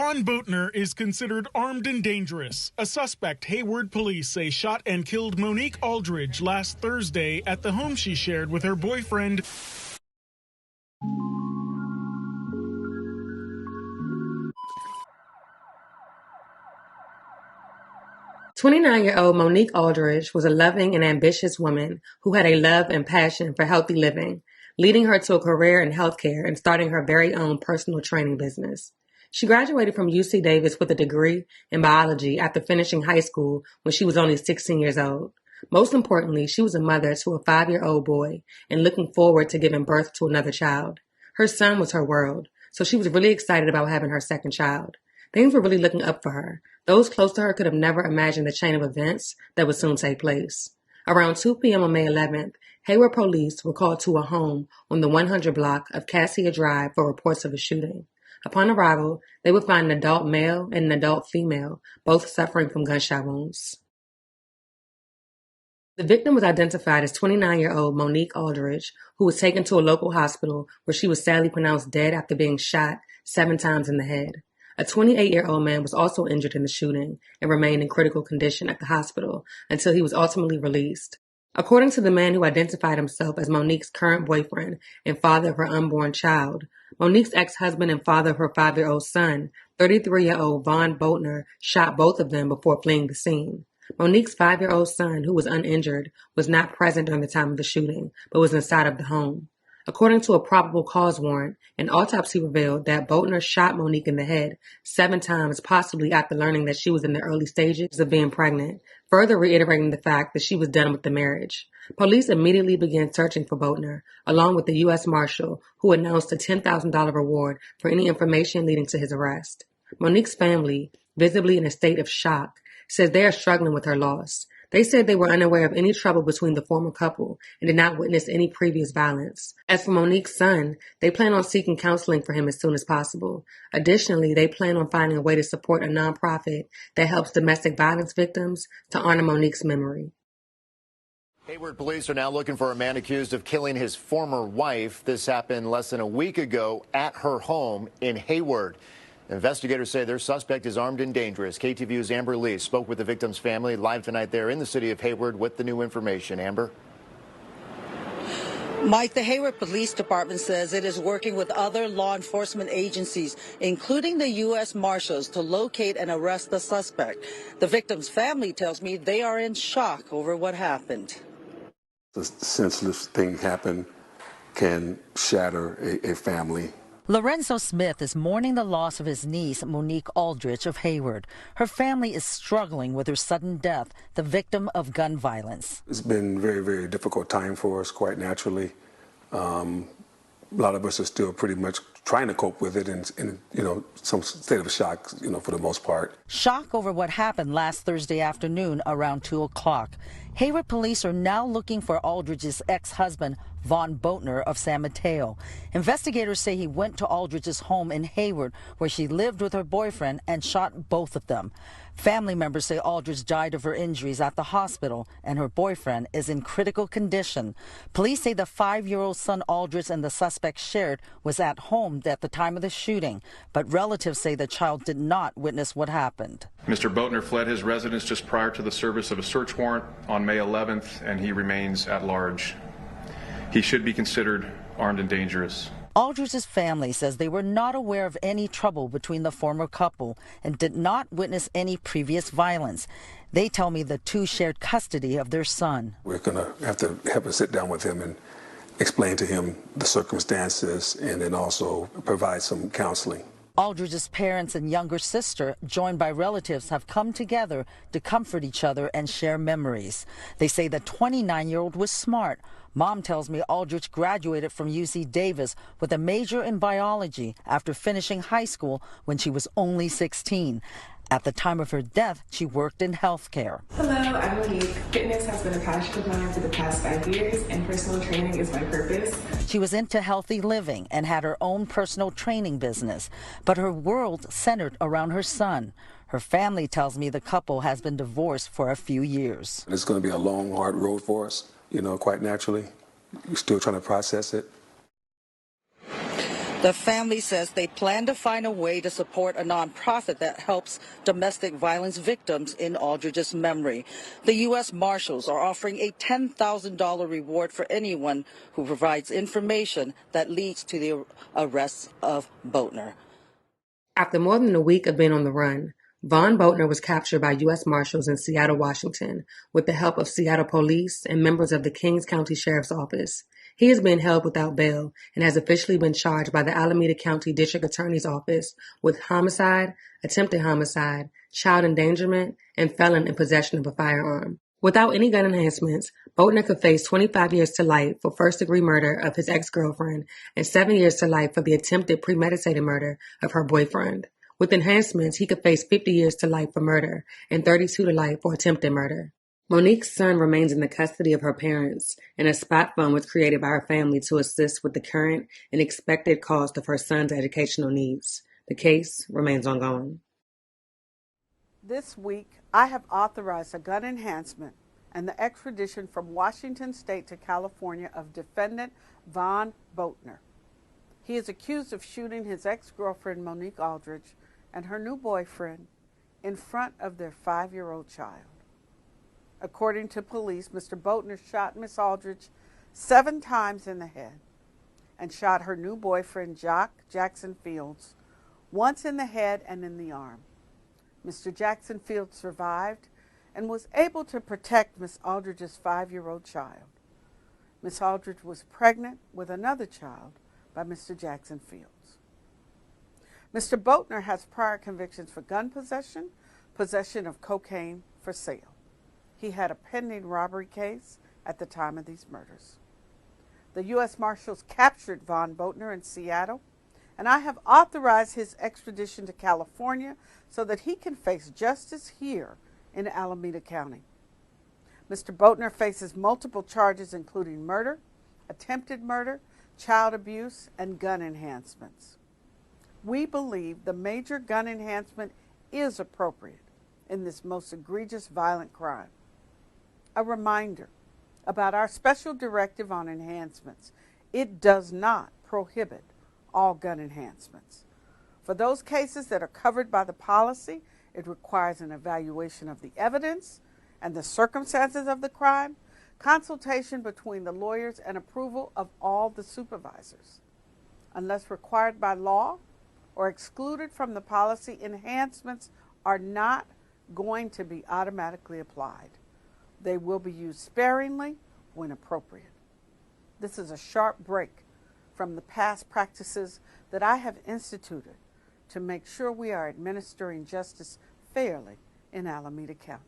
Von Boatner is considered armed and dangerous. A suspect Hayward police say shot and killed Monique Aldridge last Thursday at the home she shared with her boyfriend. "29-year-old Monique Aldridge was a loving and ambitious woman who had a love and passion for healthy living, leading her to a career in healthcare and starting her very own personal training business. She graduated from UC Davis with a degree in biology after finishing high school when she was only 16 years old. Most importantly, she was a mother to a 5-year-old boy and looking forward to giving birth to another child. Her son was her world, so she was really excited about having her second child. Things were really looking up for her. Those close to her could have never imagined the chain of events that would soon take place. Around 2 p.m. on May 11th, Hayward police were called to a home on the 100 block of Cassia Drive for reports of a shooting. Upon arrival, they would find an adult male and an adult female, both suffering from gunshot wounds. The victim was identified as 29-year-old Monique Aldridge, who was taken to a local hospital where she was sadly pronounced dead after being shot 7 times in the head. A 28-year-old man was also injured in the shooting and remained in critical condition at the hospital until he was ultimately released. According to the man who identified himself as Monique's current boyfriend and father of her unborn child, Monique's ex-husband and father of her 5-year-old son, 33-year-old Von Boatner, shot both of them before fleeing the scene. Monique's 5-year-old son, who was uninjured, was not present during the time of the shooting, but was inside of the home. According to a probable cause warrant, an autopsy revealed that Boatner shot Monique in the head 7 times, possibly after learning that she was in the early stages of being pregnant, further reiterating the fact that she was done with the marriage. Police immediately began searching for Boatner, along with the U.S. Marshal, who announced a $10,000 reward for any information leading to his arrest. Monique's family, visibly in a state of shock, says they are struggling with her loss. They said they were unaware of any trouble between the former couple and did not witness any previous violence. As for Monique's son, they plan on seeking counseling for him as soon as possible. Additionally, they plan on finding a way to support a nonprofit that helps domestic violence victims to honor Monique's memory. Hayward police are now looking for a man accused of killing his former wife. This happened less than a week ago at her home in Hayward. Investigators say their suspect is armed and dangerous. KTVU's Amber Lee spoke with the victim's family live tonight there in the city of Hayward with the new information. Amber? Mike, the Hayward Police Department says it is working with other law enforcement agencies, including the U.S. Marshals, to locate and arrest the suspect. The victim's family tells me they are in shock over what happened. The senseless thing happened can shatter a family. Lorenzo Smith is mourning the loss of his niece, Monique Aldridge of Hayward. Her family is struggling with her sudden death, the victim of gun violence. It's been a very, very difficult time for us, quite naturally. A lot of us are still pretty much trying to cope with it and some state of shock, for the most part. Shock over what happened last Thursday afternoon around 2 o'clock. Hayward police are now looking for Aldridge's ex-husband, Von Boatner of San Mateo. Investigators say he went to Aldridge's home in Hayward, where she lived with her boyfriend, and shot both of them. Family members say Aldridge died of her injuries at the hospital, and her boyfriend is in critical condition. Police say the 5-year-old son Aldridge and the suspect shared was at home at the time of the shooting, but relatives say the child did not witness what happened. Mr. Boatner fled his residence just prior to the service of a search warrant on May 11th, and he remains at large. He should be considered armed and dangerous. Aldridge's family says they were not aware of any trouble between the former couple and did not witness any previous violence. They tell me the two shared custody of their son. We're going to have a sit down with him and explain to him the circumstances and then also provide some counseling. Aldridge's parents and younger sister, joined by relatives, have come together to comfort each other and share memories. They say the 29-year-old was smart. Mom tells me Aldridge graduated from UC Davis with a major in biology after finishing high school when she was only 16. At the time of her death, she worked in healthcare. Hello, I'm Monique. Fitness has been a passion of mine for the past 5 years, and personal training is my purpose. She was into healthy living and had her own personal training business, but her world centered around her son. Her family tells me the couple has been divorced for a few years. It's going to be a long, hard road for us, quite naturally. We're still trying to process it. The family says they plan to find a way to support a nonprofit that helps domestic violence victims in Aldridge's memory. The U.S. Marshals are offering a $10,000 reward for anyone who provides information that leads to the arrest of Boatner. After more than a week of being on the run, Von Boatner was captured by U.S. Marshals in Seattle, Washington, with the help of Seattle police and members of the Kings County Sheriff's Office. He is being held without bail and has officially been charged by the Alameda County District Attorney's Office with homicide, attempted homicide, child endangerment, and felon in possession of a firearm. Without any gun enhancements, Boatner could face 25 years to life for first-degree murder of his ex-girlfriend and 7 years to life for the attempted premeditated murder of her boyfriend. With enhancements, he could face 50 years to life for murder and 32 to life for attempted murder. Monique's son remains in the custody of her parents, and a spot fund was created by her family to assist with the current and expected cost of her son's educational needs. The case remains ongoing. This week, I have authorized a gun enhancement and the extradition from Washington State to California of defendant Von Boatner. He is accused of shooting his ex-girlfriend Monique Aldridge and her new boyfriend in front of their 5-year-old child. According to police, Mr. Boatner shot Miss Aldridge 7 times in the head and shot her new boyfriend, Jackson Fields, once in the head and in the arm. Mr. Jackson Fields survived and was able to protect Miss Aldridge's 5-year-old child. Miss Aldridge was pregnant with another child by Mr. Jackson Fields. Mr. Boatner has prior convictions for gun possession, possession of cocaine for sale. He had a pending robbery case at the time of these murders. The U.S. Marshals captured Von Boatner in Seattle, and I have authorized his extradition to California so that he can face justice here in Alameda County. Mr. Boatner faces multiple charges including murder, attempted murder, child abuse, and gun enhancements. We believe the major gun enhancement is appropriate in this most egregious violent crime. A reminder about our special directive on enhancements. It does not prohibit all gun enhancements. For those cases that are covered by the policy, it requires an evaluation of the evidence and the circumstances of the crime, consultation between the lawyers, and approval of all the supervisors. Unless required by law or excluded from the policy, enhancements are not going to be automatically applied. They will be used sparingly when appropriate. This is a sharp break from the past practices that I have instituted to make sure we are administering justice fairly in Alameda County.